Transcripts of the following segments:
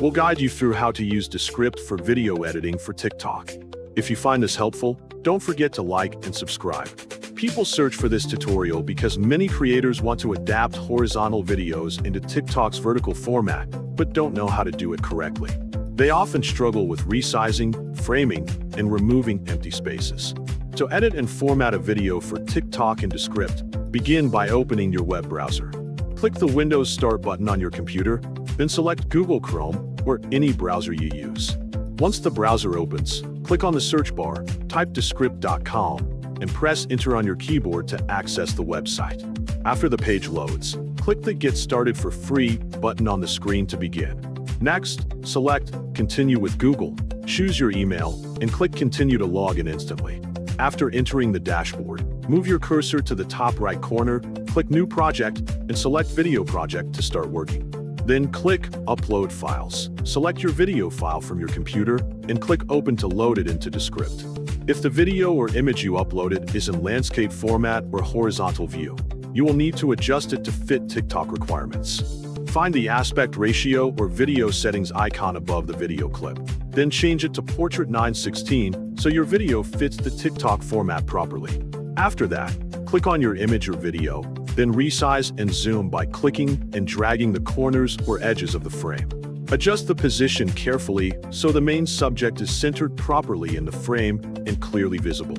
We'll guide you through how to use Descript for video editing for TikTok. If you find this helpful, don't forget to like and subscribe. People search for this tutorial because many creators want to adapt horizontal videos into TikTok's vertical format, but don't know how to do it correctly. They often struggle with resizing, framing, and removing empty spaces. To edit and format a video for TikTok in Descript, begin by opening your web browser. Click the Windows Start button on your computer, then select Google Chrome or any browser you use. Once the browser opens, click on the search bar, type Descript.com, and press Enter on your keyboard to access the website. After the page loads, click the Get Started for Free button on the screen to begin. Next, select Continue with Google, choose your email, and click Continue to log in instantly. After entering the dashboard, move your cursor to the top right corner, click New Project, and select Video Project to start working. Then click Upload Files. Select your video file from your computer and click Open to load it into Descript. If the video or image you uploaded is in landscape format or horizontal view, you will need to adjust it to fit TikTok requirements. Find the aspect ratio or video settings icon above the video clip. Then change it to Portrait 9:16 so your video fits the TikTok format properly. After that, click on your image or video, then resize and zoom by clicking and dragging the corners or edges of the frame. Adjust the position carefully so the main subject is centered properly in the frame and clearly visible.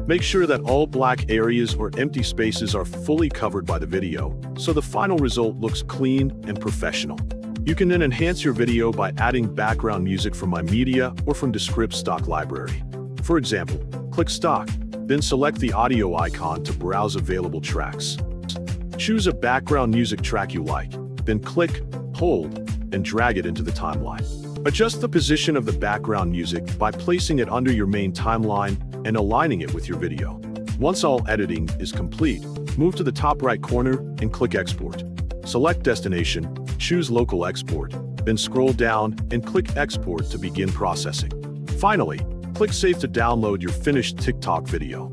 Make sure that all black areas or empty spaces are fully covered by the video, so the final result looks clean and professional. You can then enhance your video by adding background music from My Media or from Descript stock library. For example, click Stock, then select the audio icon to browse available tracks. Choose a background music track you like, then click, hold, and drag it into the timeline. Adjust the position of the background music by placing it under your main timeline and aligning it with your video. Once all editing is complete, move to the top right corner and click Export. Select Destination, choose Local Export, then scroll down and click Export to begin processing. Finally, click Save to download your finished TikTok video.